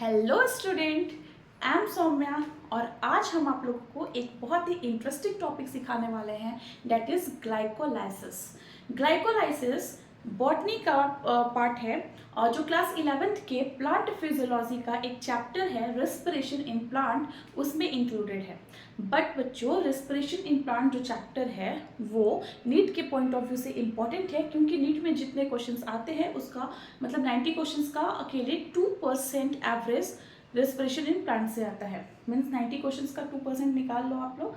Hello student, I am Saumya और आज हम आप लोगों को एक बहुत ही इंटरेस्टिंग टॉपिक सिखाने वाले हैं that is glycolysis. Glycolysis botany का पार्ट है और जो क्लास 11th के प्लांट फिजियोलॉजी का एक चैप्टर है रेस्पिरेशन इन प्लांट उसमें इंक्लूडेड है। बट बच्चों, रेस्पिरेशन इन प्लांट जो चैप्टर है वो नीट के पॉइंट ऑफ व्यू से इम्पॉर्टेंट है क्योंकि नीट में जितने क्वेश्चंस आते हैं उसका मतलब 90 क्वेश्चंस का अकेले 2% एवरेज रेस्पिरेशन इन प्लांट से आता है। मीन्स 90 क्वेश्चंस का 2% निकाल लो आप लोग,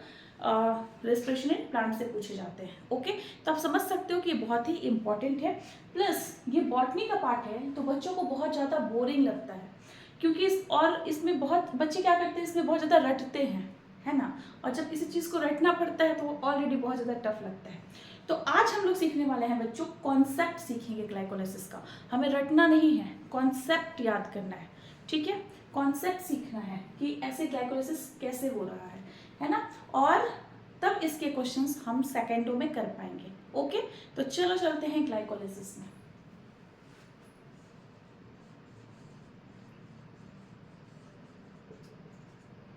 रेस्पिरेशन इन प्लांट से पूछे जाते हैं। ओके, तो आप समझ सकते हो कि ये बहुत ही इंपॉर्टेंट है। प्लस ये बॉटनी का पार्ट है तो बच्चों को बहुत ज़्यादा बोरिंग लगता है क्योंकि इसमें बहुत बच्चे क्या करते हैं, इसमें बहुत ज़्यादा रटते हैं, है ना। और जब किसी चीज़ को रटना पड़ता है तो वो ऑलरेडी बहुत ज़्यादा टफ लगता है। तो आज हम लोग सीखने वाले हैं बच्चों, कॉन्सेप्ट सीखेंगे ग्लाइकोलाइसिस का। हमें रटना नहीं है, कॉन्सेप्ट याद करना है, ठीक है। कॉन्सेप्ट सीखना है कि ऐसे ग्लाइकोलाइसिस कैसे हो रहा है ना। और तब इसके क्वेश्चंस हम सेकेंडों में कर पाएंगे। ओके, तो चलो चलते हैं ग्लाइकोलाइसिस में।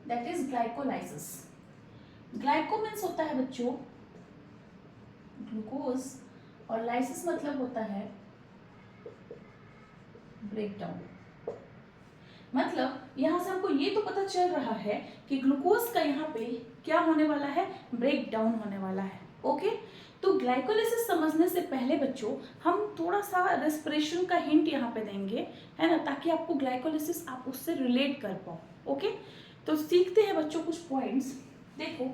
That is glycolysis. Glyco means होता है बच्चों ग्लूकोज और लाइसिस मतलब होता है ब्रेकडाउन। मतलब यहाँ से हमको ये तो पता चल रहा है कि ग्लूकोज का यहाँ पे क्या होने वाला है, ब्रेक डाउन होने वाला है। ओके, तो ग्लाइकोलाइसिस समझने से पहले बच्चों हम थोड़ा सा रेस्पिरेशन का हिंट यहाँ पे देंगे, है ना, ताकि आपको ग्लाइकोलाइसिस आप उससे रिलेट कर पाओ। ओके, तो सीखते हैं बच्चों कुछ पॉइंट्स। देखो,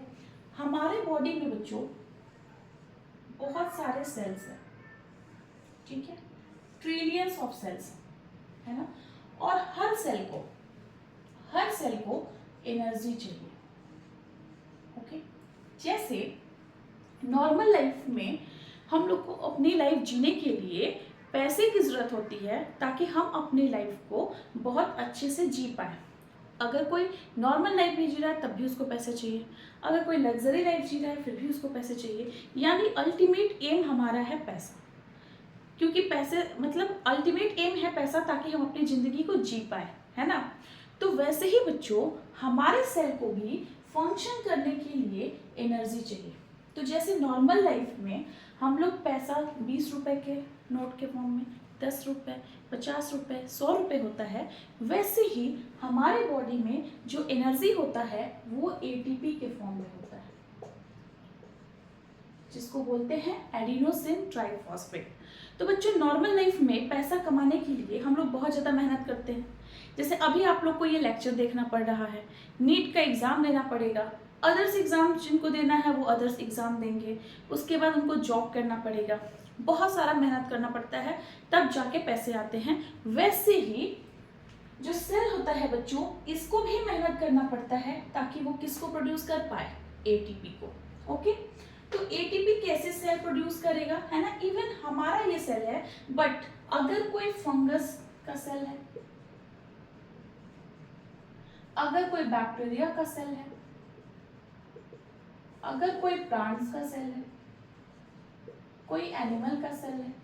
हमारे बॉडी में बच्चों बहुत सारे सेल्स हैं, ठीक है, ट्रिलियंस ऑफ सेल्स, है ना। और हर सेल को एनर्जी चाहिए। ओके, जैसे नॉर्मल लाइफ में हम लोग को अपनी लाइफ जीने के लिए पैसे की जरूरत होती है ताकि हम अपनी लाइफ को बहुत अच्छे से जी पाए। अगर कोई नॉर्मल लाइफ नहीं जी रहा है तब भी उसको पैसे चाहिए, अगर कोई लग्जरी लाइफ जी रहा है फिर भी उसको पैसे चाहिए। यानी अल्टीमेट एम हमारा है पैसा, क्योंकि पैसे मतलब अल्टीमेट एम है पैसा ताकि हम अपनी जिंदगी को जी पाए, है ना। तो वैसे ही बच्चों हमारे सेल को भी फंक्शन करने के लिए एनर्जी चाहिए। तो जैसे नॉर्मल लाइफ में हम लोग पैसा 20 रुपए के नोट के फॉर्म में, 10 रुपए, 50 रुपए, 100 रुपए होता है, वैसे ही हमारे बॉडी में जो एनर्जी होता है वो एटीपी के फॉर्म में होता है, जिसको बोलते हैं एडिनोसिन ट्राइफॉस्फेट। तो बच्चों नॉर्मल लाइफ में पैसा कमाने के लिए हम लोग बहुत ज़्यादा मेहनत करते हैं। जैसे अभी आप लोग को ये लेक्चर देखना पड़ रहा है, नीट का एग्ज़ाम देना पड़ेगा, अदर्स एग्ज़ाम जिनको देना है वो अदर्स एग्ज़ाम देंगे, उसके बाद उनको जॉब करना पड़ेगा, बहुत सारा मेहनत करना पड़ता है, तब जाके पैसे आते हैं। वैसे ही जो सेल होता है बच्चों, इसको भी मेहनत करना पड़ता है ताकि वो किसको प्रोड्यूस कर पाए, एटीपी को। ओके, तो एटीपी कैसे सेल प्रोड्यूस करेगा, है ना। इवन हमारा ये सेल है, बट अगर कोई फंगस का सेल है, अगर कोई बैक्टीरिया का सेल है, अगर कोई प्लांट्स का सेल है, कोई एनिमल का सेल है,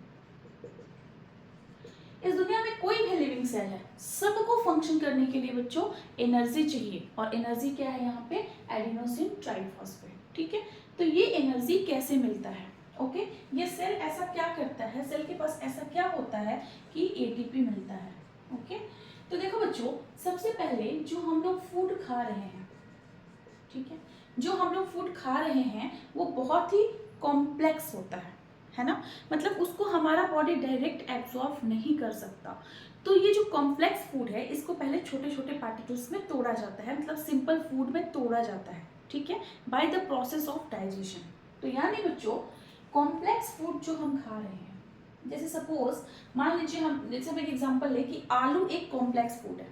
इस दुनिया में कोई भी लिविंग सेल है, सबको फंक्शन करने के लिए बच्चों एनर्जी चाहिए। और एनर्जी क्या है यहाँ पे, एडिनोसिन ट्राइफॉस्फेट, ठीक है। तो ये एनर्जी कैसे मिलता है, ओके, ये सेल ऐसा क्या करता है, सेल के पास ऐसा क्या होता है कि एटीपी मिलता है। ओके, तो देखो बच्चों, सबसे पहले जो हम लोग फूड खा रहे हैं, ठीक है, जो हम लोग फूड खा रहे हैं वो बहुत ही कॉम्प्लेक्स होता है ना। मतलब उसको हमारा बॉडी डायरेक्ट एब्जॉर्ब नहीं कर सकता। तो ये जो कॉम्प्लेक्स फूड है इसको पहले छोटे छोटे पार्टिकल्स में तोड़ा जाता है, मतलब सिंपल फूड में तोड़ा जाता है, ठीक है, by the process of digestion. तो यानी बच्चों कॉम्प्लेक्स फूड जो हम खा रहे हैं, जैसे सपोज मान लीजिए हम एक एग्जांपल ले कि आलू एक कॉम्प्लेक्स फूड है,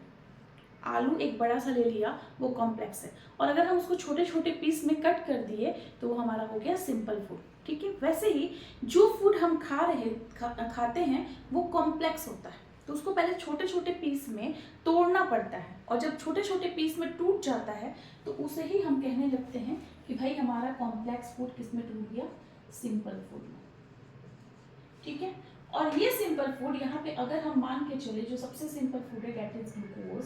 आलू एक बड़ा सा ले लिया वो कॉम्प्लेक्स है, और अगर हम उसको छोटे छोटे पीस में कट कर दिए तो वो हमारा हो गया सिंपल फूड, ठीक है। वैसे ही जो फूड हम खाते हैं वो कॉम्प्लेक्स होता है, तो उसको पहले छोटे छोटे पीस में तोड़ना पड़ता है, और जब छोटे छोटे पीस में टूट जाता है तो उसे ही हम कहने लगते हैं कि भाई हमारा कॉम्प्लेक्स फूड किस में टूट गया, सिंपल फूड में, ठीक है। और ये सिंपल फूड यहाँ पे अगर हम मान के चले, जो सबसे सिंपल फूड है दैट इज ग्लूकोज,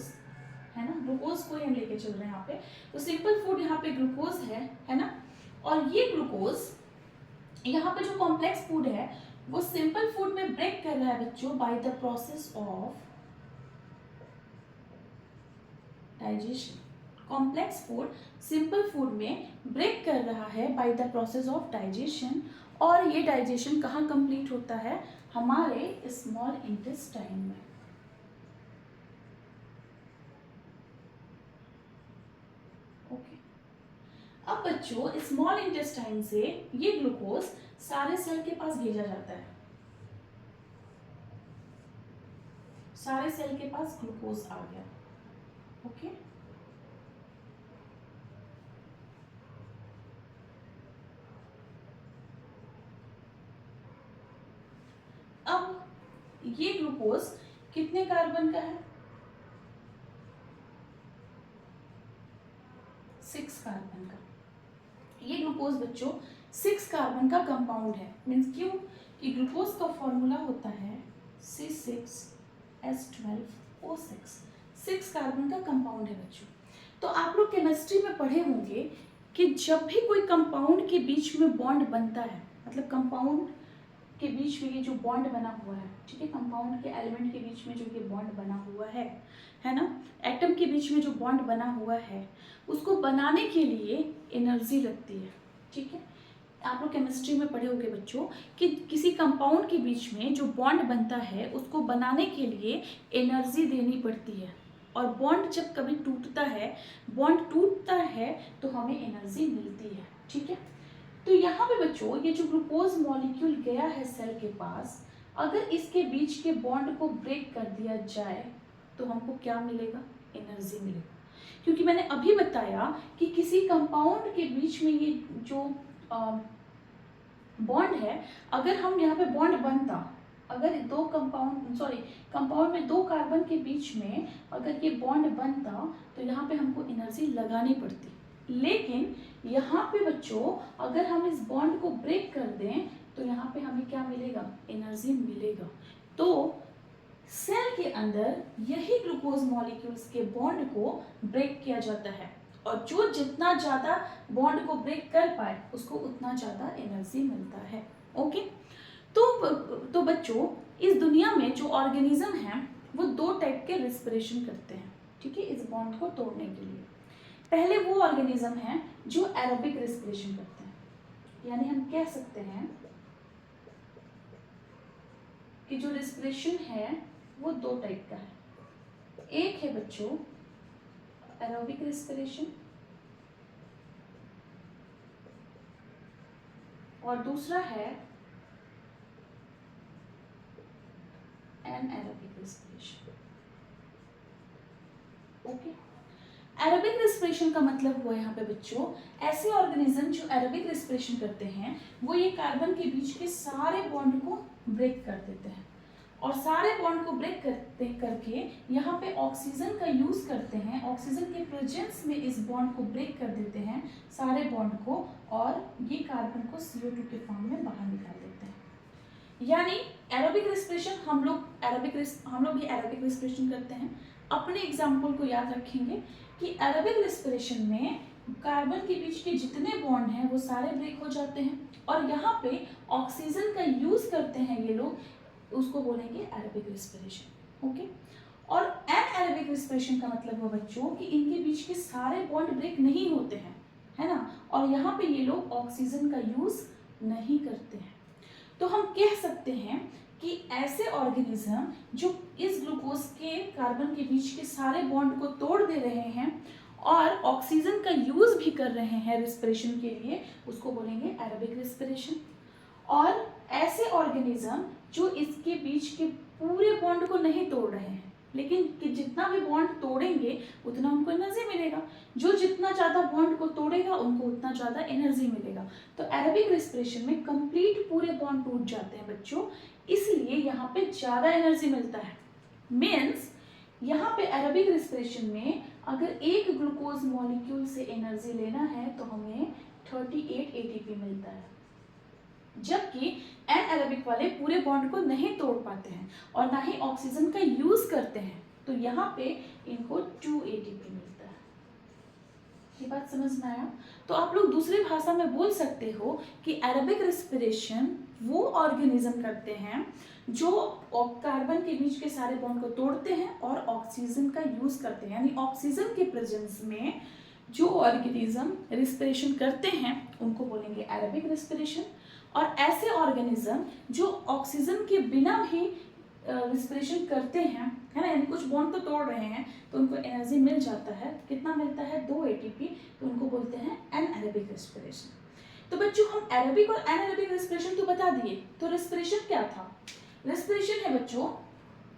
है ना, ग्लूकोज को ही हम लेके चल रहे हैं यहाँ पे। तो सिंपल फूड यहाँ पे ग्लूकोज है ना, और ये ग्लूकोज यहाँ पे जो कॉम्प्लेक्स फूड है वो सिंपल फूड में ब्रेक कर रहा है बच्चों by the process of digestion. Complex food simple food में ब्रेक कर रहा है by the process of digestion, और ये डाइजेशन कहाँ कंप्लीट होता है, हमारे स्मॉल इंटेस्टाइन में। ओके, अब बच्चों स्मॉल इंटेस्टाइन से ये ग्लूकोज सारे सेल के पास भेजा जाता है, सारे सेल के पास ग्लूकोज आ गया। ओके, अब ये ग्लूकोज कितने कार्बन का है, 6 कार्बन का। ये ग्लूकोज बच्चों 6 कार्बन का कंपाउंड है। मीन्स क्यों कि ग्लूकोज का फॉर्मूला होता है C6H12O6, 6 कार्बन का कंपाउंड है बच्चों। तो आप लोग केमिस्ट्री में पढ़े होंगे कि जब भी कोई कंपाउंड के बीच में बॉन्ड बनता है, मतलब कंपाउंड के बीच में ये जो बॉन्ड बना हुआ है, ठीक है, कंपाउंड के एलिमेंट के बीच में जो ये बॉन्ड बना हुआ है ना, एटम के बीच में जो बॉन्ड बना हुआ है, उसको बनाने के लिए एनर्जी लगती है। ठीक है, आप लोग केमिस्ट्री में पढ़े होंगे बच्चों कि किसी कंपाउंड के बीच में जो बॉन्ड बनता है उसको बनाने के लिए एनर्जी देनी पड़ती है, और बॉन्ड जब कभी टूटता है, बॉन्ड टूटता है तो हमें एनर्जी मिलती है। ठीक है, तो यहाँ पे बच्चों ये जो ग्लूकोज मॉलिक्यूल गया है सेल के पास, अगर इसके बीच के बॉन्ड को ब्रेक कर दिया जाए तो हमको क्या मिलेगा, एनर्जी मिलेगा। क्योंकि मैंने अभी बताया कि किसी कंपाउंड के बीच में ये जो बॉन्ड है, अगर हम यहाँ पे बॉन्ड बनता, अगर दो कंपाउंड में 2 कार्बन के बीच में अगर ये बॉन्ड बनता तो यहाँ पे हमको एनर्जी लगानी पड़ती। लेकिन यहाँ पे बच्चों अगर हम इस बॉन्ड को ब्रेक कर दें तो यहाँ पे हमें क्या मिलेगा, एनर्जी मिलेगा। तो सेल के अंदर यही ग्लूकोज मॉलिक्यूल्स के बॉन्ड को ब्रेक किया जाता है, और जो जितना ज़्यादा बॉन्ड को ब्रेक कर पाए उसको उतना ज़्यादा एनर्जी मिलता है। ओके, तो बच्चों इस दुनिया में जो ऑर्गेनिज्म हैं वो 2 टाइप के रेस्पिरेशन करते हैं। ठीक है, इस बॉन्ड को तोड़ने के लिए पहले वो ऑर्गेनिज्म हैं जो एरोबिक रेस्पिरेशन करते हैं, यानी हम कह सकते हैं कि जो रेस्पिरेशन है वो 2 टाइप का है। एक है बच्चों एरोबिक रेस्पिरेशन, और दूसरा है anaerobic respiration. Okay, aerobic respiration का मतलब हुआ यहाँ पे बच्चों ऐसे ऑर्गेनिज्म जो एरोबिक रेस्पिरेशन करते हैं वो ये कार्बन के बीच के सारे बॉन्ड को ब्रेक कर देते हैं, और सारे बॉन्ड को ब्रेक करके यहाँ पे ऑक्सीजन का यूज करते हैं, ऑक्सीजन के प्रेजेंस में इस बॉन्ड को ब्रेक कर देते हैं सारे बॉन्ड को, और ये कार्बन को CO2 के फॉर्म में बाहर निकाल देते हैं। यानी एरोबिक रेस्पिरेशन हम लोग भी एरोबिक रेस्पिरेशन करते हैं। अपने एग्जाम्पल को याद रखेंगे कि एरोबिक रेस्पिरेशन में कार्बन के बीच के जितने बॉन्ड हैं वो सारे ब्रेक हो जाते हैं, और यहाँ पे ऑक्सीजन का यूज करते हैं ये लोग, उसको बोलेंगे एरोबिक रेस्पिरेशन। ओके, और एनारोबिक रेस्पिरेशन का मतलब हुआ बच्चों कि इनके बीच के सारे बॉन्ड ब्रेक नहीं होते हैं, है ना, और यहाँ पे ये लोग ऑक्सीजन का यूज नहीं करते हैं। तो हम कह सकते हैं कि ऐसे ऑर्गेनिज्म जो इस ग्लूकोज के कार्बन के बीच के सारे बॉन्ड को तोड़ दे रहे हैं और ऑक्सीजन का यूज भी कर रहे हैं रेस्पिरेशन के लिए, उसको बोलेंगे एरोबिक रेस्पिरेशन। और ऐसे ऑर्गेनिज्म जो इसके बीच के पूरे बॉन्ड को नहीं तोड़ रहे हैं, लेकिन कि जितना भी बॉन्ड तोड़ेंगे उतना उनको एनर्जी मिलेगा, जो जितना ज़्यादा बॉन्ड को तोड़ेगा उनको उतना ज़्यादा एनर्जी मिलेगा। तो एरोबिक रेस्पिरेशन में कंप्लीट पूरे बॉन्ड टूट जाते हैं बच्चों, इसलिए यहाँ पे ज़्यादा एनर्जी मिलता है। मीन्स यहाँ पे एरोबिक रेस्पिरेशन में अगर एक ग्लूकोज मॉलिक्यूल से एनर्जी लेना है तो हमें 38 ATP मिलता है। जबकि एनएरोबिक वाले पूरे बॉन्ड को नहीं तोड़ पाते हैं और ना ही ऑक्सीजन का यूज करते हैं, तो यहाँ पे इनको 2 ATP मिलता है। ये बात समझ में आया? तो आप लोग दूसरी भाषा में बोल सकते हो कि एरोबिक रेस्पिरेशन वो ऑर्गेनिज्म करते हैं जो कार्बन के बीच के सारे बॉन्ड को तोड़ते हैं और ऑक्सीजन का यूज करते हैं, यानी ऑक्सीजन के प्रेजेंस में जो ऑर्गेनिज्म रेस्पिरेशन करते हैं उनको बोलेंगे एरोबिक रेस्पिरेशन। और ऐसे ऑर्गेनिज्म जो ऑक्सीजन के बिना भी रेस्पिरेशन करते हैं, है ना, यानी कुछ बॉन्ड तो तोड़ रहे हैं तो उनको एनर्जी मिल जाता है, कितना मिलता है, 2 ATP, तो उनको बोलते हैं एनएरोबिक रेस्पिरेशन। तो बच्चों हम एरोबिक और एनएरोबिक रेस्पिरेशन तो बता दिए, तो रेस्पिरेशन क्या था? रेस्पिरेशन है बच्चों,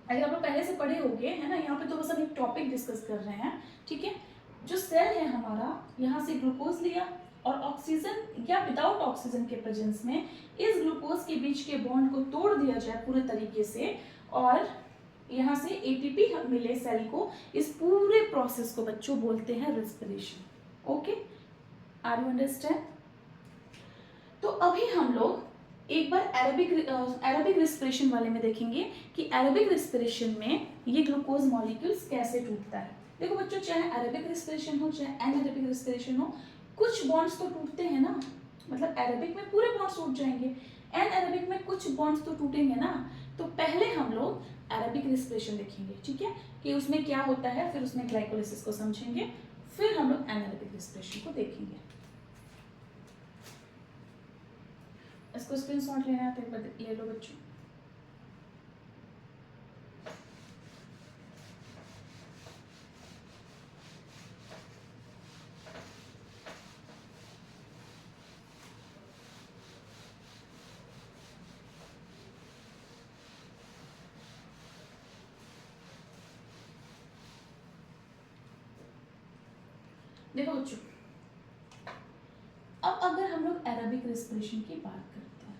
अगर आप लोग पहले से पढ़े होंगे, है ना, यहाँ पे तो बस हम एक टॉपिक डिस्कस कर रहे हैं, ठीक है। जो सेल है हमारा, यहाँ से ग्लूकोज लिया और ऑक्सीजन या विदाउट ऑक्सीजन के प्रेजेंस में इस ग्लूकोज के बीच के बॉन्ड को तोड़ दिया जाए पूरे तरीके से और यहाँ से ATP मिले सेल को, इस पूरे प्रोसेस को बच्चों बोलते हैं respiration. Okay, are you understand? तो अभी हम लोग एक बार एरोबिक रेस्पिरेशन वाले में देखेंगे कि एरोबिक रेस्पिरेशन में ये ग्लूकोज मॉलिक्यूल्स कैसे टूटता है। देखो बच्चों, चाहे एरोबिक रेस्पिरेशन हो चाहे एनारोबिक रेस्पिरेशन हो, कुछ बॉन्ड्स तो टूटते हैं ना, मतलब एरोबिक में पूरे बॉन्ड्स टूट जाएंगे, एनारोबिक में कुछ बॉन्ड्स तो टूटेंगे ना। तो पहले हम लोग एरोबिक रेस्पिरेशन देखेंगे, ठीक है, कि उसमें क्या होता है, फिर उसमें ग्लाइकोलिसिस को समझेंगे, फिर हम लोग एनारोबिक रेस्पिरेशन को देखेंगे। इसको स्क्रीनशॉट लेना है तो एक बार ले लो बच्चों। देखो बच्चों, अब अगर हम लोग एरोबिक रेस्पिरेशन की बात करते हैं,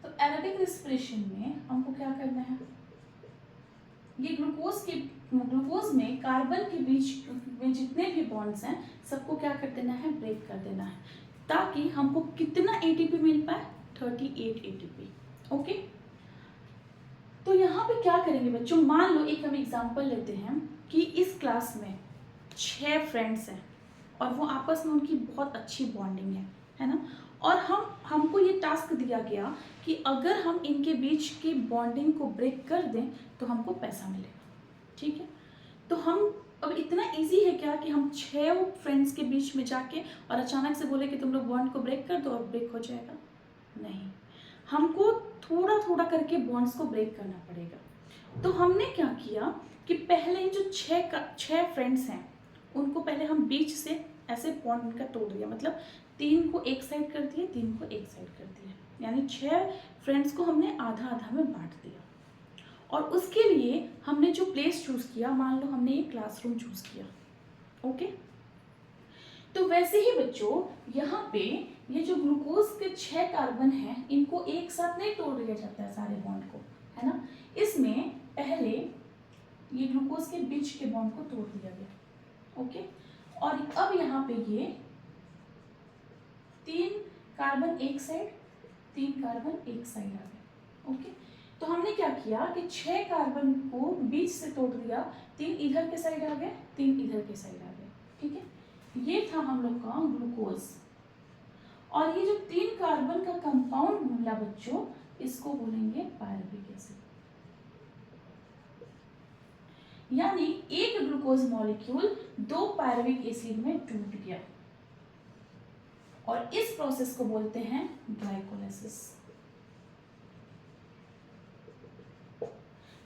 तो एरोबिक रेस्पिरेशन में हमको क्या करना है, ये ग्लूकोज में कार्बन के बीच में जितने भी बॉन्ड्स हैं सबको क्या कर देना है, ब्रेक कर देना है, ताकि हमको कितना ATP मिल पाए, 38 ATP। ओके, तो यहाँ पे क्या करेंगे बच्चों, मान लो एक हम एग्जांपल लेते हैं कि इस क्लास में 6 फ्रेंड्स हैं और वो आपस में उनकी बहुत अच्छी बॉन्डिंग है ना, और हमको ये टास्क दिया गया कि अगर हम इनके बीच की बॉन्डिंग को ब्रेक कर दें तो हमको पैसा मिलेगा, ठीक है। तो हम अब इतना इजी है क्या कि हम 6 फ्रेंड्स के बीच में जाके और अचानक से बोले कि तुम लोग बॉन्ड को ब्रेक कर दो और ब्रेक हो जाएगा? नहीं, हमको थोड़ा थोड़ा करके बॉन्ड्स को ब्रेक करना पड़ेगा। तो हमने क्या किया कि पहले जो 6 फ्रेंड्स हैं उनको पहले हम बीच से ऐसे बॉन्ड उनका तोड़ दिया, मतलब 3 को एक साइड कर दिए, 3 को एक साइड कर दिया, यानी 6 फ्रेंड्स को हमने आधा आधा में बांट दिया। और उसके लिए हमने जो प्लेस चूज किया, मान लो हमने ये क्लासरूम चूज किया। ओके, तो वैसे ही बच्चों यहाँ पे ये जो ग्लूकोज के 6 कार्बन हैं इनको एक साथ नहीं तोड़ दिया जाता है सारे बॉन्ड को, है ना। इसमें पहले ये ग्लूकोज के बीच के बॉन्ड को तोड़ दिया गया। ओके, और अब यहाँ पे ये 3 कार्बन एक साइड, 3 कार्बन एक साइड आ गए। ओके, तो हमने क्या किया कि 6 कार्बन को बीच से तोड़ दिया, 3 इधर के साइड आ गए, 3 इधर के साइड आ गए, ठीक है। ये था हम लोग का ग्लूकोज, और ये जो 3 कार्बन का कंपाउंड मिला बच्चों, इसको बोलेंगे पायरुविक एसिड। यानी एक ग्लूकोज मॉलिक्यूल 2 पायरुविक एसिड में टूट गया, और इस प्रोसेस को बोलते हैं ग्लाइकोलाइसिस।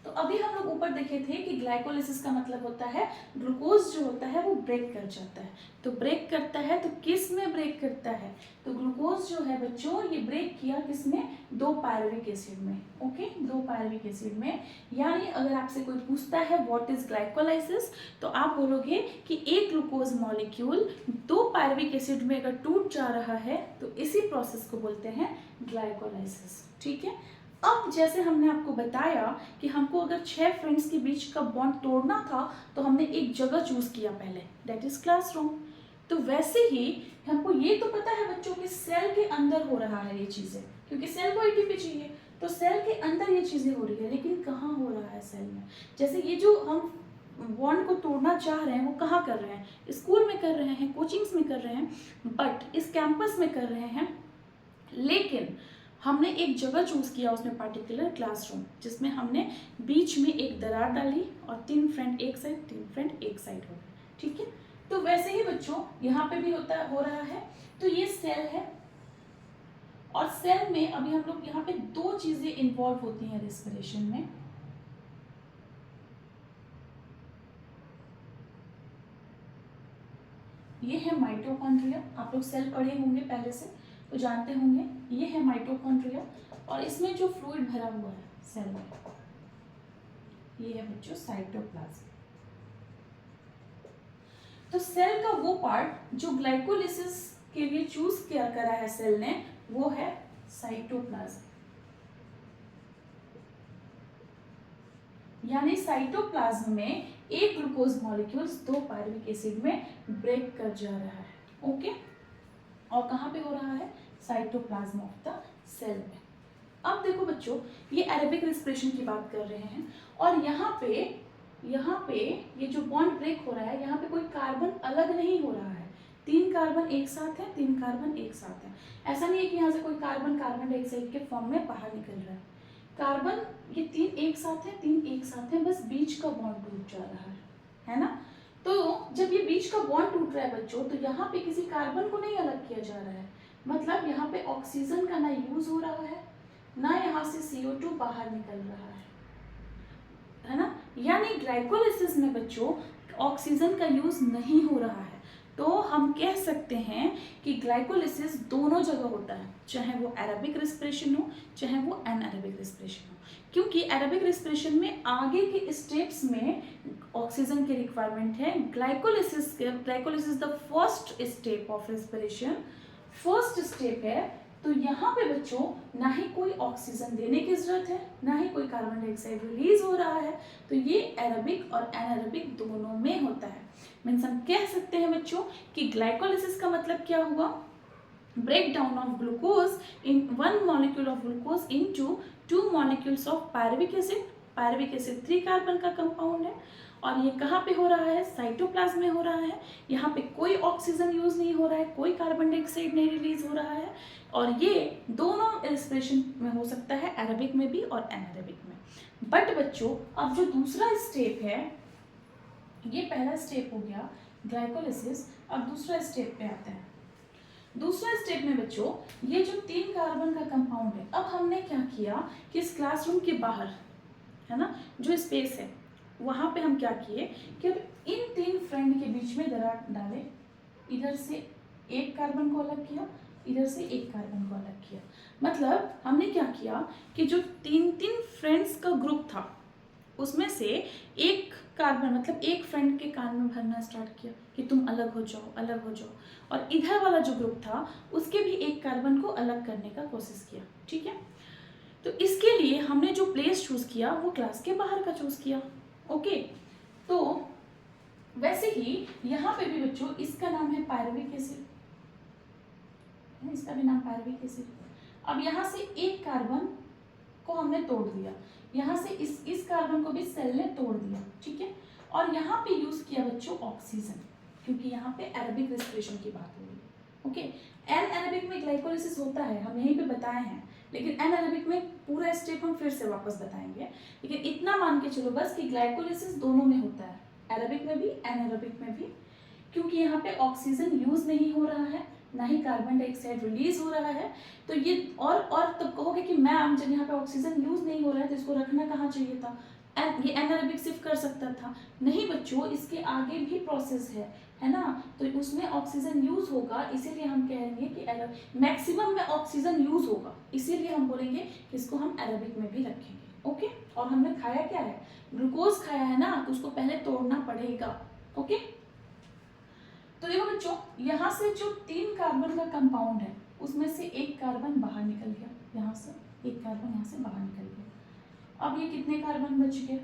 तो अभी हम लोग ऊपर देखे थे कि ग्लाइकोलाइसिस का मतलब होता है ग्लूकोज जो होता है वो ब्रेक कर जाता है। तो ब्रेक करता है तो किस में ब्रेक करता है, तो ग्लूकोज जो है बच्चों ये ब्रेक किया किसमें, 2 पायरुविक एसिड में। ओके, 2 पायरुविक एसिड में। यानी अगर आपसे कोई पूछता है व्हाट इज ग्लाइकोलाइसिस, तो आप बोलोगे कि एक ग्लूकोज मॉलिक्यूल 2 पायरुविक एसिड में अगर टूट जा रहा है तो इसी प्रोसेस को बोलते हैं ग्लाइकोलाइसिस, ठीक है। अब जैसे हमने आपको बताया कि हमको अगर 6 फ्रेंड्स के बीच का बॉन्ड तोड़ना था तो हमने एक जगह चूज किया पहले, दैट इज क्लासरूम। तो वैसे ही हमको ये तो पता है बच्चों कि सेल के अंदर हो रहा है ये चीजें, क्योंकि सेल को एटीपी चाहिए, तो सेल के अंदर ये चीजें हो रही है। लेकिन कहाँ हो रहा है सेल में? जैसे ये जो हम बॉन्ड को तोड़ना चाह रहे हैं वो कहाँ कर रहे हैं? स्कूल में कर रहे हैं, कोचिंग्स में कर रहे हैं, बट इस कैंपस में कर रहे हैं। लेकिन हमने एक जगह चूज किया उसमें पर्टिकुलर क्लासरूम, जिसमें हमने बीच में एक दरार डाली और 3 फ्रेंड एक साइड 3 फ्रेंड एक साइड हो गए, ठीक है। तो वैसे ही बच्चों यहाँ पे भी हो रहा है। तो ये सेल है और सेल में अभी हम लोग यहाँ पे 2 चीजें इन्वॉल्व होती हैं रेस्पिरेशन में। ये है माइटोकॉन्ड्रिया, आप लोग सेल पढ़े होंगे पहले से तो जानते होंगे, ये है माइटोकॉन्ड्रिया और इसमें जो फ्लूइड भरा हुआ है सेल में, ये है बच्चों साइटोप्लाज्म। तो सेल का वो पार्ट जो ग्लाइकोलिसिस के लिए चूज किया करा है सेल ने, वो है साइटोप्लाज्म। यानी साइटोप्लाज्म में एक ग्लूकोज मॉलिक्यूल्स 2 पायरुविक एसिड में ब्रेक कर जा रहा है, ओके। और कहाँ पे हो रहा है? साइटोप्लाज्म ऑफ द सेल में। अब देखो बच्चों, ये एरोबिक रेस्पिरेशन की बात कर रहे हैं और यहाँ पे ये जो बॉन्ड ब्रेक हो रहा है, यहाँ पे कोई कार्बन अलग नहीं हो रहा है। 3 कार्बन एक साथ है, 3 कार्बन एक साथ है। ऐसा नहीं है कि यहाँ से कोई कार्बन कार्बन डाइऑक्साइड के फॉर्म में बाहर निकल रहा है। कार्बन ये 3 एक साथ है, 3 एक साथ है, बस बीच का बॉन्ड टूट जा रहा है ना। तो जब ये बीच का बॉन्ड टूट रहा है बच्चों, तो यहाँ पे किसी कार्बन को नहीं अलग किया जा रहा है, मतलब यहाँ पे ऑक्सीजन का ना यूज हो रहा है, ना यहाँ से CO2 बाहर निकल रहा है ना। यानी ग्लाइकोलिसिस में बच्चों ऑक्सीजन का यूज नहीं हो रहा है। तो हम कह सकते हैं कि ग्लाइकोलिसिस दोनों जगह होता है, चाहे वो एरोबिक रेस्पिरेशन हो चाहे वो एनारोबिक रेस्पिरेशन हो, क्योंकि एरोबिक रेस्पिरेशन में आगे के स्टेप्स में ऑक्सीजन की रिक्वायरमेंट है। Glycolysis the first step of respiration, first step है। तो यहाँ पे बच्चों ना ही कोई ऑक्सीजन देने की जरूरत है, ना ही कोई कार्बन डाइऑक्साइड रिलीज हो रहा है। तो ये एरोबिक और एनारोबिक दोनों में होता है। मीन्स हम कह सकते हैं बच्चों कि ग्लाइकोलिसिस का मतलब क्या हुआ? Break down of glucose in 1 molecule of glucose into 2 molecules of pyruvic acid. Pyruvic acid 3 carbon का कंपाउंड है और ये कहाँ पे हो रहा है? साइटोप्लाज्म में हो रहा है। यहाँ पे कोई ऑक्सीजन यूज नहीं हो रहा है, कोई कार्बन डाइऑक्साइड नहीं रिलीज हो रहा है और ये दोनों रेस्पिरेशन में हो सकता है, एरोबिक में भी और एनारोबिक में। बट बच्चों अब जो दूसरा स्टेप है, ये पहला स्टेप हो गया ग्लाइकोलिसिस, अब दूसरा स्टेप पे आते हैं। दूसरा स्टेप में बच्चों ये जो 3 कार्बन का कंपाउंड है, अब हमने क्या किया कि इस क्लासरूम के बाहर है ना जो स्पेस है, वहां पे हम क्या किए कि अब इन 3 फ्रेंड के बीच में दरार डाले, इधर से एक कार्बन को अलग किया, इधर से एक कार्बन को अलग किया। मतलब हमने क्या किया कि जो 3 फ्रेंड्स का ग्रुप था उसमें से एक कार्बन, मतलब एक फ्रेंड के कान में भरना स्टार्ट किया कि तुम अलग हो जाओ, अलग हो जाओ, और इधर वाला जो ग्रुप था उसके भी एक कार्बन को अलग करने का कोशिश किया, ठीक है। तो इसके लिए हमने जो प्लेस चूज किया वो क्लास के बाहर का चूज किया, ओके। तो वैसे ही यहाँ पे भी बच्चों इसका नाम है पायरुविक एसिड, इसका भी नाम पायरुविक एसिड। अब यहाँ से एक कार्बन को हमने तोड़ दिया, यहाँ से इस कार्बन को भी सेल ने तोड़ दिया, ठीक है। और यहाँ पे यूज किया बच्चों ऑक्सीजन, क्योंकि यहाँ पे एरोबिक रेस्पिरेशन की बात हो रही है, ओके। एनारोबिक में ग्लाइकोलिसिस होता है, हम यहीं पे बताए हैं, लेकिन एनारोबिक में पूरा स्टेप हम फिर से वापस बताएंगे। लेकिन इतना मान के चलो बस कि ग्लाइकोलिसिस दोनों में होता है, एरोबिक में भी एनारोबिक में भी, क्योंकि यहाँ पे ऑक्सीजन यूज नहीं हो रहा है, ना ही कार्बन डाइऑक्साइड रिलीज हो रहा है। तो ये और तब कहोगे कि मैम जब यहाँ पे ऑक्सीजन यूज नहीं हो रहा है तो इसको रखना कहाँ चाहिए था, ये एनारोबिक सिर्फ कर सकता था। नहीं बच्चों, इसके आगे भी प्रोसेस है ना, तो उसमें ऑक्सीजन यूज होगा, इसीलिए हम कहेंगे कि मैक्सिमम में ऑक्सीजन यूज होगा, इसीलिए हम बोलेंगे कि इसको हम एरोबिक में भी रखेंगे, ओके। और हमने खाया क्या है? ग्लूकोज खाया है ना, तो उसको पहले तोड़ना पड़ेगा, ओके। तो देखो बच्चों, यहाँ से जो 3 कार्बन का कंपाउंड है उसमें से एक कार्बन बाहर निकल गया यहाँ से, एक कार्बन यहाँ से बाहर निकल गया। अब ये कितने कार्बन बच गए?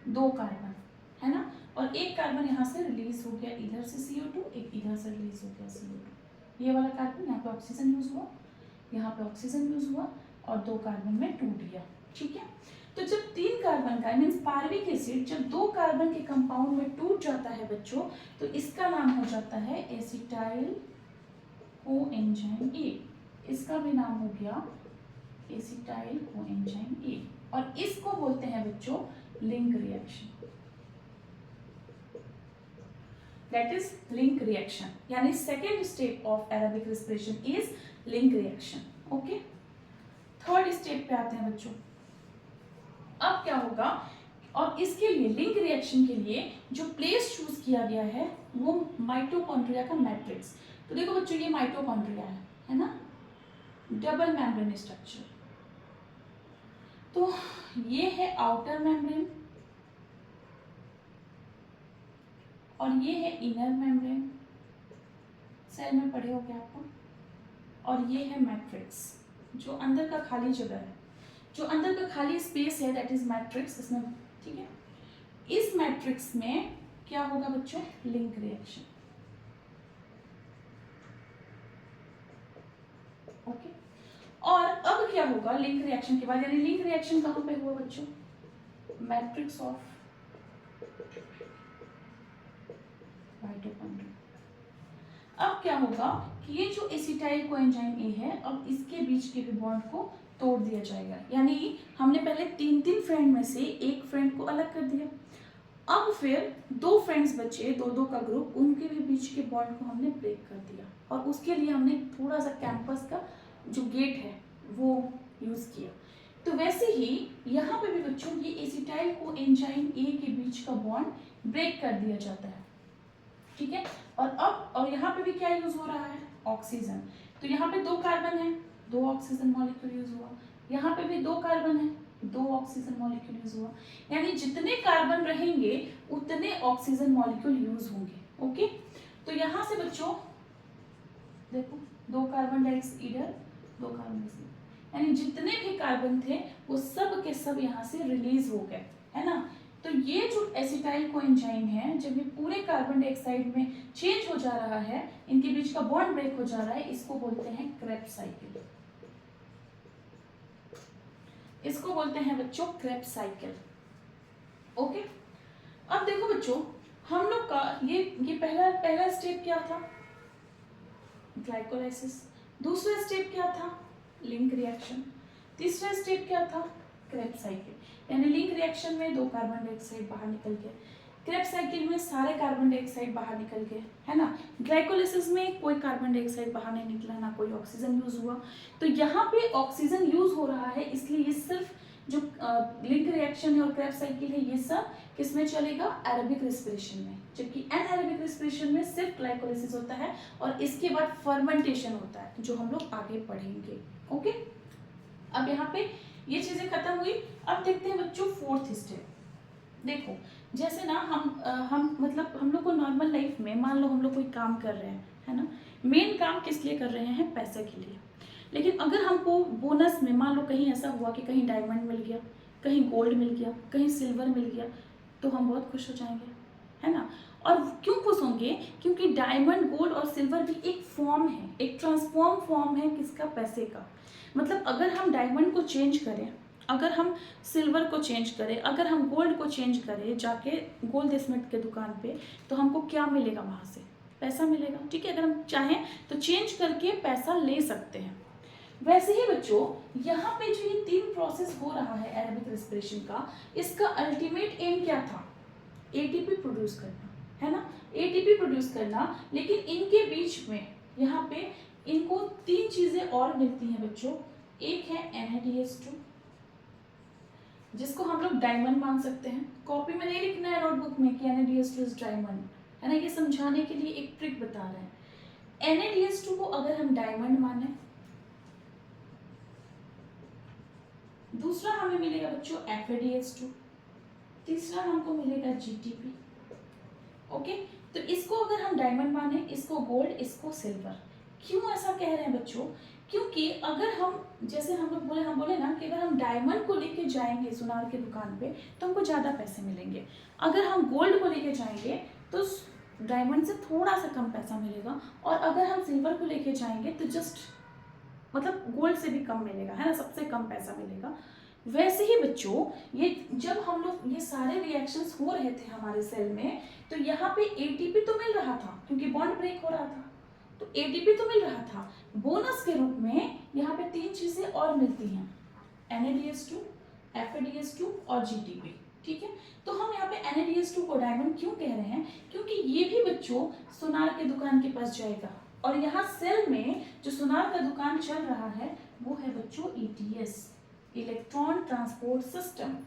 2 कार्बन, है ना। और एक कार्बन यहाँ से रिलीज हो गया, इधर से CO2, एक इधर से रिलीज हो गया CO2। ये वाला कार्बन यहाँ पे ऑक्सीजन यूज हुआ, यहाँ पे ऑक्सीजन यूज हुआ और 2 कार्बन में टूट गया, ठीक है। तो जब 3 कार्बन का मीन्स पार्विक एसिड जब 2 कार्बन के कंपाउंड में टूट जाता है बच्चों, तो इसका नाम हो जाता है एसिटाइल कोएंजाइम ए। इसका भी नाम हो गया एसिटाइल कोएंजाइम ए, और इसको बोलते हैं बच्चों link reaction. That is link reaction, यानी second step of aerobic respiration is link reaction. Okay, third step पे आते हैं बच्चों। अब क्या होगा, और इसके लिए लिंक रिएक्शन के लिए जो प्लेस चूज किया गया है वो माइटोकॉन्ड्रिया का मैट्रिक्स। तो देखो बच्चों, ये माइटोकॉन्ड्रिया है ना, डबल मेम्ब्रेन स्ट्रक्चर। तो ये है आउटर मेम्ब्रेन और ये है इनर मेम्ब्रेन, सेल में पढ़े हो क्या आपको। और ये है मैट्रिक्स, जो अंदर का खाली जगह है, जो अंदर का खाली स्पेस है, दैट इज मैट्रिक्स इसमें, ठीक है। इस मैट्रिक्स में क्या होगा बच्चों? Link reaction. ओके, और अब क्या होगा लिंक रिएक्शन के बाद, यानी लिंक रिएक्शन कहां पे हुआ बच्चों? Matrix of mitochondria. अब क्या होगा कि ये जो एसिटाइल कोएंजाइम ए है, अब इसके बीच के बॉन्ड को तोड़ दिया जाएगा, यानी हमने पहले 3 फ्रेंड में से एक फ्रेंड को अलग कर दिया। अब फिर 2 फ्रेंड्स बचे, 2 का ग्रुप, उनके भी बीच के बॉन्ड को हमने ब्रेक कर दिया, और उसके लिए हमने थोड़ा सा कैंपस का जो गेट है वो यूज किया। तो वैसे ही यहाँ पे भी बच्चों ये एसिटाइल कोएंजाइम ए के बीच का बॉन्ड ब्रेक कर दिया जाता है, ठीक है। और यहाँ पे भी क्या यूज हो रहा है? ऑक्सीजन। तो यहाँ पे 2 कार्बन है, 2 ऑक्सीजन मॉलिक्यूल यूज हुआ, यहाँ पे भी 2 कार्बन है, 2 ऑक्सीजन मॉलिक्यूल यूज हुआ, यानी जितने कार्बन रहेंगे उतने ऑक्सीजन मॉलिक्यूल यूज होंगे। ओके, तो यहाँ से बच्चों देखो 2 कार्बन डाइऑक्साइड इधर, 2 कार्बन डाइऑक्साइड, यानी जितने भी कार्बन थे वो सब के सब यहाँ से रिलीज हो गए, है ना। तो ये जो एसिटाइल कोएंजाइम है, जब ये पूरे कार्बन डाइऑक्साइड में चेंज हो जा रहा है, इनके बीच का बॉन्ड ब्रेक हो जा रहा है, इसको बोलते हैं क्रेब्स साइकिल। इसको बोलते हैं बच्चों क्रेब्स साइकिल। ओके, अब देखो बच्चों, हम लोग का ये पहला स्टेप क्या था? ग्लाइकोलाइसिस। दूसरा स्टेप क्या था? Link reaction. तीसरा स्टेप क्या था? Krebs cycle. यानी लिंक रिएक्शन में 2 कार्बन डाइऑक्साइड बाहर निकल गए, क्रेब्स साइकिल में सारे कार्बन डाइऑक्साइड बाहर निकल गए, है ना। ग्लाइकोलाइसिस में कोई कार्बन डाइऑक्साइड बाहर नहीं निकला, ना कोई ऑक्सीजन यूज हुआ। तो यहाँ पे ऑक्सीजन यूज हो रहा है, इसलिए ये सिर्फ जो लिंक रिएक्शन है और क्रेब्स साइकिल है, ये सब किसमें चलेगा? एरोबिक रेस्पिरेशन में। जबकि एनारोबिक रेस्पिरेशन में सिर्फ ग्लाइकोलाइसिस होता है और इसके बाद फर्मेंटेशन होता है, जो हम लोग आगे पढ़ेंगे। ओके, अब यहाँ पे ये चीजें खत्म हुई। अब देखते हैं बच्चों 4th स्टेप। देखो, जैसे ना हम मतलब हम लोग को नॉर्मल लाइफ में मान लो हम लोग कोई काम कर रहे हैं, है ना। मेन काम किस लिए कर रहे हैं? पैसे के लिए। लेकिन अगर हमको बोनस में मान लो कहीं ऐसा हुआ कि कहीं डायमंड मिल गया, कहीं गोल्ड मिल गया, कहीं सिल्वर मिल गया, तो हम बहुत खुश हो जाएंगे, है ना। और क्यों खुश होंगे? क्योंकि डायमंड, गोल्ड और सिल्वर भी एक फॉर्म है, एक ट्रांसफॉर्म फॉर्म है किसका? पैसे का। मतलब अगर हम डायमंड को चेंज करें, अगर हम सिल्वर को चेंज करें, अगर हम गोल्ड को चेंज करें जाके गोल्ड स्मिथ के दुकान पे, तो हमको क्या मिलेगा? वहाँ से पैसा मिलेगा, ठीक है। अगर हम चाहें तो चेंज करके पैसा ले सकते हैं। वैसे ही बच्चों, यहाँ पे जो ये 3 प्रोसेस हो रहा है एरोबिक रेस्पिरेशन का, इसका अल्टीमेट एम क्या था? एटीपी प्रोड्यूस करना, है ना, एटीपी प्रोड्यूस करना। लेकिन इनके बीच में यहाँ पे इनको 3 चीजें और मिलती हैं बच्चों। एक है NADH2, जिसको हम लोग डायमंड मान सकते हैं। कॉपी में नहीं लिखना है नोटबुक में कि NADH2 इज डायमंड, है ना, ये समझाने के लिए एक ट्रिक बता रहे हैं। NADH2 को अगर हम डायमंड माने, दूसरा हमें मिलेगा बच्चों FADH2, तीसरा हमको मिलेगा GTP। ओके, तो इसको अगर हम डायमंड माने, इसको गोल्ड, इसको सिल्वर। क्यों ऐसा कह रहे हैं बच्चों? क्योंकि अगर हम जैसे हम बोले ना कि अगर हम डायमंड को लेके जाएंगे सुनार के दुकान पे तो हमको ज़्यादा पैसे मिलेंगे, अगर हम गोल्ड को लेके जाएंगे तो डायमंड से थोड़ा सा कम पैसा मिलेगा, और अगर हम सिल्वर को लेके जाएंगे तो जस्ट मतलब गोल्ड से भी कम मिलेगा, है ना, सबसे कम पैसा मिलेगा। वैसे ही बच्चों ये जब हम लोग ये सारे रिएक्शंस हो रहे थे हमारे सेल में, तो यहाँ पे एटीपी तो मिल रहा था क्योंकि बॉन्ड ब्रेक हो रहा था, तो एटीपी तो मिल रहा था। बोनस के रूप में यहाँ पे 3 चीजें और मिलती हैं, NADH2, FADH2 और GTP, ठीक है। तो हम यहाँ पे NADH2 को डायमंड क्यों कह रहे हैं, क्योंकि ये भी बच्चों सुनार के दुकान के पास जाएगा, और यहाँ सेल में जो सुनार का दुकान चल रहा है वो है बच्चों ETS, इलेक्ट्रॉन ट्रांसपोर्ट सिस्टम।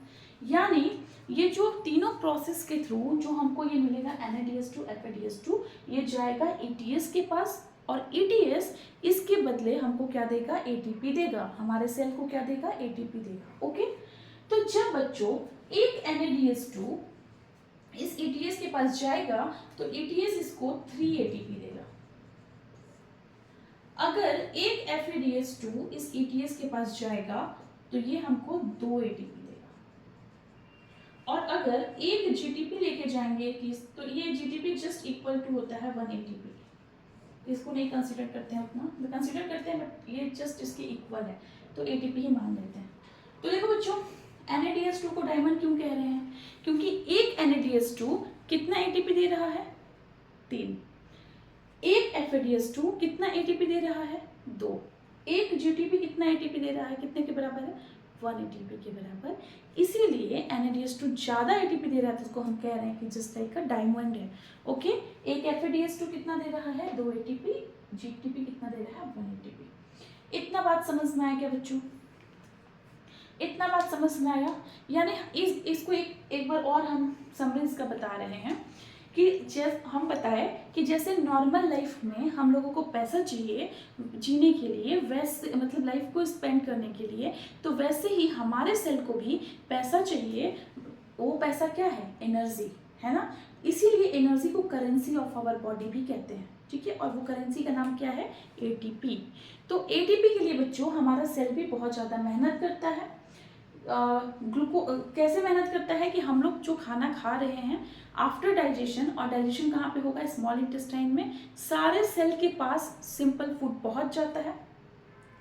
यानी ये जो तीनों प्रोसेस के थ्रू जो हमको ये मिलेगा NADH2, FADH2, ये जाएगा ETS के पास, और ETS इसके बदले हमको क्या देगा, ATP देगा, हमारे सेल को क्या देगा, ATP देगा। ओके, तो जब बच्चों एक NADH2 इस ETS के पास जाएगा तो ETS इसको 3 ATP देगा। अगर एक FADH2 इस ETS के पास जाएगा तो ये हमको 2 ATP देगा, और अगर एक GTP लेके जाएंगे तो ये GTP जस्ट इक्वल टू होता है 1 ATP, इसको नहीं कंसीडर करते हैं उतना, कंसीडर करते हैं बट ये जस्ट इसके इक्वल है, तो ATP ही मान लेते हैं। तो देखो बच्चों NADH2 को डायमंड क्यों कह रहे हैं, क्योंकि एक NADH2 कितना ATP दे रहा है, 3, एक FADH2 कितना ATP दे रहा है, 2, एक GTP कितना ATP दे रहा है, कितने के बराबर है, 1 ATP के बराबर। इसीलिए NADH2 ज़्यादा ATP दे रहा है तो उसको हम कह रहे हैं कि जस्ट लाइक अ डायमंड है। ओके, एक FADH2 कितना दे रहा है, 2 ATP, GTP कितना दे रहा है, 1 ATP। इतना बात समझ में आया क्या बच्चों, इतना बात समझ में आया। यानी इसको एक बार और हम समरीज का बता रहे हैं कि जैसे हम बताएं कि जैसे नॉर्मल लाइफ में हम लोगों को पैसा चाहिए जीने के लिए, वैसे मतलब लाइफ को स्पेंड करने के लिए, तो वैसे ही हमारे सेल को भी पैसा चाहिए। वो पैसा क्या है, एनर्जी, है ना। इसीलिए एनर्जी को करेंसी ऑफ आवर बॉडी भी कहते हैं, ठीक है, और वो करेंसी का नाम क्या है, ATP। तो ATP के लिए बच्चों हमारा सेल भी बहुत ज़्यादा मेहनत करता है। कैसे मेहनत करता है कि हम लोग जो खाना खा रहे हैं आफ्टर डाइजेशन, और डाइजेशन कहाँ पे होगा, स्मॉल इंटेस्टाइन में, सारे सेल के पास सिंपल फूड पहुंच जाता है।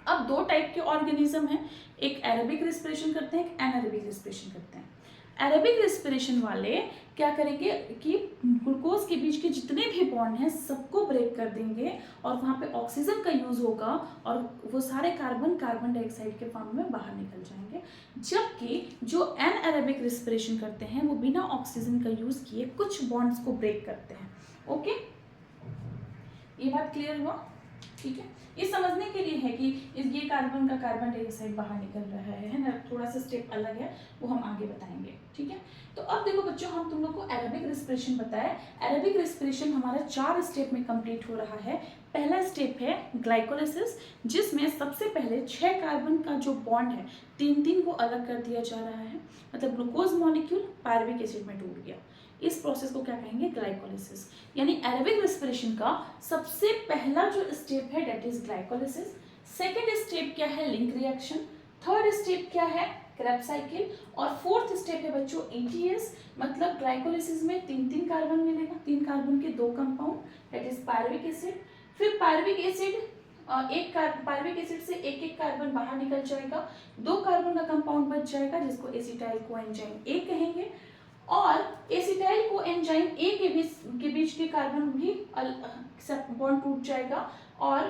अब 2 टाइप के ऑर्गेनिज्म हैं, एक एरोबिक रेस्पिरेशन करते हैं, एक एनारोबिक रेस्पिरेशन करते हैं। एरोबिक रेस्पिरेशन वाले क्या करेंगे कि ग्लूकोज के बीच के जितने भी बॉन्ड हैं सबको ब्रेक कर देंगे, और वहाँ पे ऑक्सीजन का यूज होगा, और वो सारे कार्बन डाइऑक्साइड के फॉर्म में बाहर निकल जाएंगे। जबकि जो एनारोबिक रेस्पिरेशन करते हैं वो बिना ऑक्सीजन का यूज किए कुछ बॉन्ड्स को ब्रेक करते हैं। ओके, ये बात क्लियर हुआ, ठीक है। ये समझने के लिए है कि ये कार्बन डाइऑक्साइड बाहर निकल रहा है ना, थोड़ा सा स्टेप अलग है, वो हम आगे बताएंगे, ठीक है। तो अब देखो बच्चों, हम तुम लोग को एरोबिक रेस्पिरेशन बताया। एरोबिक रेस्पिरेशन हमारा 4 स्टेप में कंप्लीट हो रहा है। पहला स्टेप है ग्लाइकोलिसिस, जिसमें सबसे पहले 6 कार्बन का जो बॉन्ड है 3-3 को अलग कर दिया जा रहा है, मतलब ग्लूकोज मॉलिक्यूल पायरुविक एसिड में टूट गया। इस प्रोसेस को क्या कहेंगे, ग्लाइकोलिसिस। यानी एरोबिक रेस्पिरेशन का सबसे पहला जो स्टेप है that is glycolysis. Second step क्या है, लिंक रिएक्शन। थर्ड स्टेप क्या है, क्रेब्स साइकिल। और फोर्थ स्टेप है बच्चों ETS, मतलब ग्लाइकोलिसिस में 3-3 कार्बन मिलेगा, 3 कार्बन के 2 compound that is pyruvic acid. फिर पायरुविक एसिड पायरुविक एसिड से एक कार्बन बाहर निकल जाएगा, 2 कार्बन का कंपाउंड बच जाएगा जिसको एसिटाइल कोएंजाइम A कहेंगे। और एसिटाइल कोएंजाइम A के बीच के कार्बन भी बॉन्ड टूट जाएगा और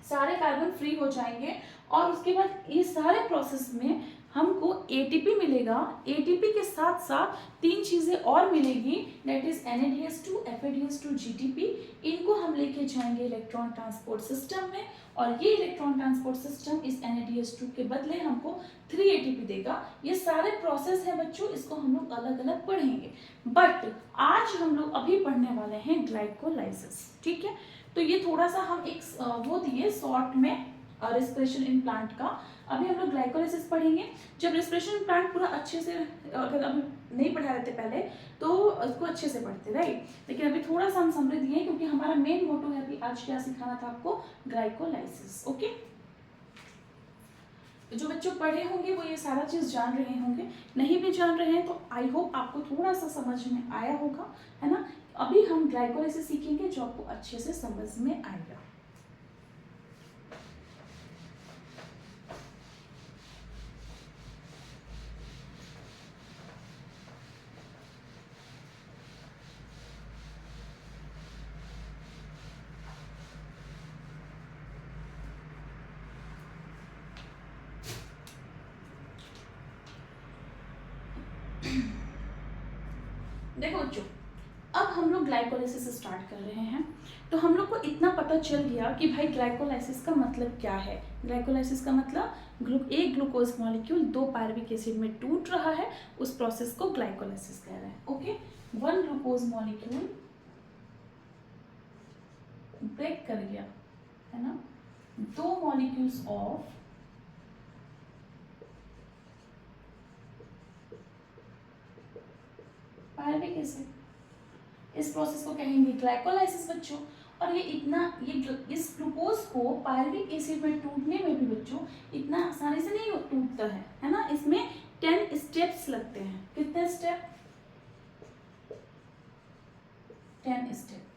सारे कार्बन फ्री हो जाएंगे। और उसके बाद ये सारे प्रोसेस में हमको ATP मिलेगा। ATP के साथ साथ 3 चीज़ें और मिलेगी, that is NADH2, FADH2, GTP। इनको हम लेके जाएंगे इलेक्ट्रॉन ट्रांसपोर्ट सिस्टम में, और ये इलेक्ट्रॉन ट्रांसपोर्ट सिस्टम इस NADH2 के बदले हमको 3 ATP देगा। ये सारे प्रोसेस हैं बच्चों, इसको हम लोग अलग अलग पढ़ेंगे, बट आज हम लोग अभी पढ़ने वाले हैं ग्लाइकोलाइसिस, ठीक है। तो ये थोड़ा सा हम एक वो दिए शॉर्ट में रेस्पिरेशन इन प्लांट का। अभी हम लोग ग्लाइकोलाइसिस पढ़ेंगे। जब रेस्पिरेशन इन प्लांट पूरा अच्छे से, अगर अभी नहीं पढ़ा रहे थे पहले तो उसको अच्छे से पढ़ते, राइट। लेकिन अभी थोड़ा सा हम समझ दिए क्योंकि हमारा मेन मोटो है अभी आज क्या सिखाना था आपको, ग्लाइकोलाइसिस। ओके, जो बच्चों पढ़े होंगे वो ये सारा चीज जान रहे होंगे, नहीं भी जान रहे हैं तो आई होप आपको थोड़ा सा समझ में आया होगा, है ना। अभी हम ग्लाइकोलाइसिस सीखेंगे जो आपको अच्छे से समझ में आएगा। देखो बच्चों, अब हम लोग ग्लाइकोलाइसिस स्टार्ट कर रहे हैं। तो हम लोग को इतना पता चल गया कि भाई ग्लाइकोलाइसिस का मतलब क्या है। ग्लाइकोलाइसिस का मतलब एक ग्लूकोज मॉलिक्यूल 2 पायरुविक एसिड में टूट रहा है, उस प्रोसेस को ग्लाइकोलाइसिस कह रहे हैं। ओके, 1 ग्लूकोज मॉलिक्यूल ब्रेक कर गया, है ना, 2 मॉलिक्यूल्स ऑफ पायरुविक एसिड, इस प्रोसेस को कहेंगे ग्लाइकोलाइसिस बच्चों। और ये इस ग्लूकोज को पायरुविक एसिड में टूटने में भी बच्चों इतना आसानी से नहीं टूटता है ना। इसमें 10 स्टेप्स लगते हैं। कितने स्टेप? 10 स्टेप।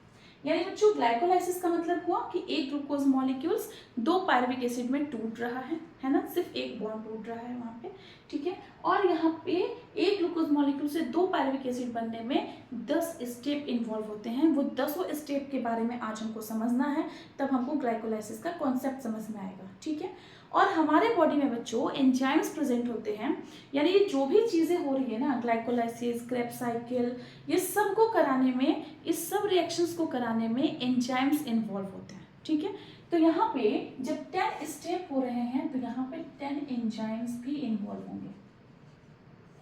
यानी बच्चों ग्लाइकोलाइसिस का मतलब हुआ कि एक ग्लूकोज मॉलिक्यूल्स 2 पायरुविक एसिड में टूट रहा है ना, सिर्फ एक बॉन्ड टूट रहा है वहां पे, ठीक है। और यहाँ पे एक ग्लूकोज मॉलिक्यूल से 2 पायरुविक एसिड बनने में 10 स्टेप इन्वॉल्व होते हैं। वो 10 स्टेप के बारे में आज हमको समझना है, तब हमको ग्लाइकोलाइसिस का कॉन्सेप्ट समझ में आएगा, ठीक है। और हमारे बॉडी में बच्चों एंजाइम्स प्रेजेंट होते हैं, यानी ये जो भी चीजें हो रही है ना, ग्लाइकोलाइसिस, क्रेब्स साइकिल, ये सब को कराने में, इस सब रिएक्शंस को कराने में एंजाइम्स इन्वॉल्व होते हैं, ठीक है। तो यहाँ पे जब 10 स्टेप हो रहे हैं तो यहाँ पे 10 एंजाइम्स भी इन्वॉल्व होंगे,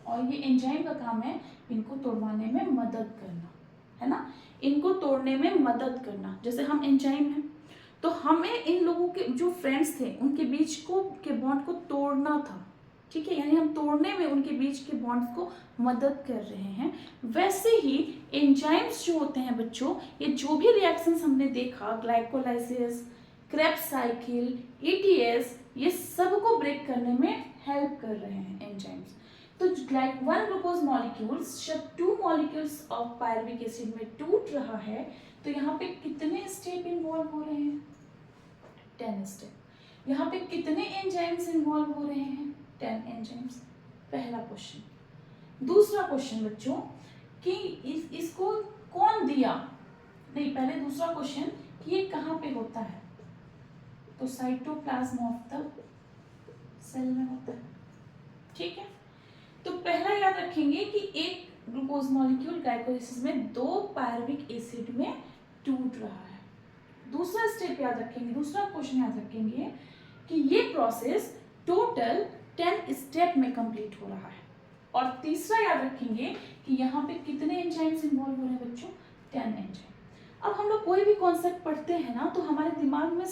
और ये एंजाइम का काम है इनको तोड़वाने में मदद करना, है ना, इनको तोड़ने में मदद करना। जैसे हम एंजाइम हैं तो हमें इन लोगों के जो फ्रेंड्स थे उनके बीच के बॉन्ड को तोड़ना था, ठीक है, यानी हम तोड़ने में उनके बीच के बॉन्ड्स को मदद कर रहे हैं। वैसे ही एंजाइम्स जो होते हैं बच्चों, ये जो भी रिएक्शंस हमने देखा, ग्लाइकोलाइसिस, क्रेब्स साइकिल, ईटीएस, ये सब को ब्रेक करने में हेल्प कर रहे हैं एंजाइम्स। तो 1 ग्लूकोज मॉलिक्यूल्स जब 2 मॉलिक्यूल्स ऑफ पायरुविक एसिड में टूट रहा है तो यहाँ पे कितने स्टेप इन्वॉल्व हो रहे हैं? 10 स्टेप। यहाँ पे कितने एंजाइम्स इन्वॉल्व हो रहे हैं? 10 एंजाइम्स। पहला क्वेश्चन। दूसरा क्वेश्चन बच्चों कि इसको कौन दिया? नहीं, पहले दूसरा क्वेश्चन कि ये कहाँ पे होता है? तो साइटोप्लाज्म ऑफ द सेल में होता है, ठीक है। तो पहला याद रखेंगे कि एक ग्लूकोज मॉलिक्यूल ग्लाइकोलाइसिस में 2 पायरुविक एसिड में टूट रहा है। दूसरा स्टेप याद रखेंगे, दूसरा क्वेश्चन याद रखेंगे कि ये प्रोसेस टोटल 10 स्टेप में कंप्लीट हो रहा है। और तीसरा याद रखेंगे कि यहाँ पे कितने एंजाइम्स इन्वॉल्व हो रहे हैं बच्चों? 10 एंजाइम। अब हम लोग कोई भी कॉन्सेप्ट पढ़ते हैं ना तो हमारे दिमाग में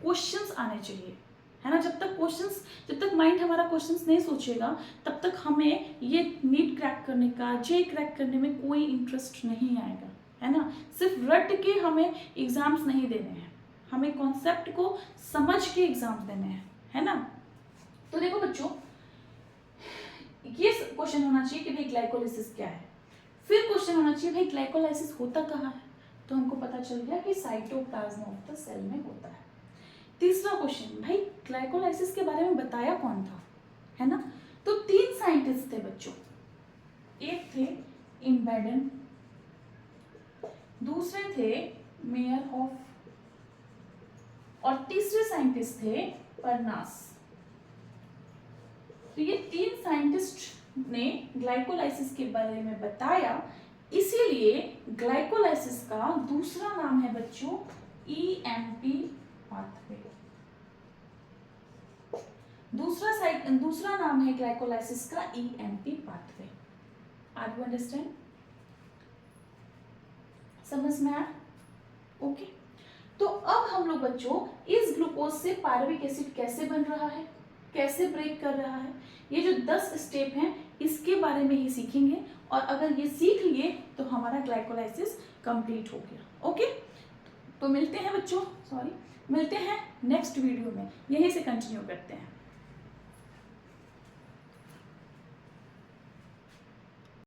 क्वेश्चंस आने चाहिए, है ना। जब तक माइंड हमारा क्वेश्चंस नहीं सोचेगा तब तक हमें ये नीट क्रैक करने का, जे क्रैक करने में कोई इंटरेस्ट नहीं आएगा, है ना। सिर्फ रट के हमें एग्जाम्स नहीं देने हैं, हमें कॉन्सेप्ट को समझ के एग्जाम्स देने हैं, है ना। तो देखो बच्चों, ये क्वेश्चन होना चाहिए कि भाई ग्लाइकोलाइसिस क्या है। फिर क्वेश्चन होना चाहिए भाई ग्लाइकोलाइसिस होता कहाँ है? तो हमको पता चल गया कि साइटोप्लाज्म ऑफ द सेल में होता है। तीसरा क्वेश्चन, भाई ग्लाइकोलाइसिस के बारे में बताया कौन था, है ना। तो 3 साइंटिस्ट थे बच्चों, एक थे इम्बेडन, दूसरे थे मेयरहोफ, और तीसरे साइंटिस्ट थे परनास। तो ये 3 साइंटिस्ट ने ग्लाइकोलाइसिस के बारे में बताया, इसीलिए ग्लाइकोलाइसिस का दूसरा नाम है बच्चों ईएमपी पाथवे। दूसरा नाम है ग्लाइकोलाइसिस का EMP pathway. Are you understand? समझ में आया? ओके। तो अब हम लोग बच्चों इस ग्लूकोज से पायरुविक एसिड कैसे बन रहा है, कैसे ब्रेक कर रहा है, ये जो 10 स्टेप हैं इसके बारे में ही सीखेंगे। और अगर ये सीख लिए तो हमारा ग्लाइकोलाइसिस कंप्लीट हो गया। ओके, तो मिलते हैं बच्चों, मिलते हैं नेक्स्ट वीडियो में, यहीं से कंटिन्यू करते हैं।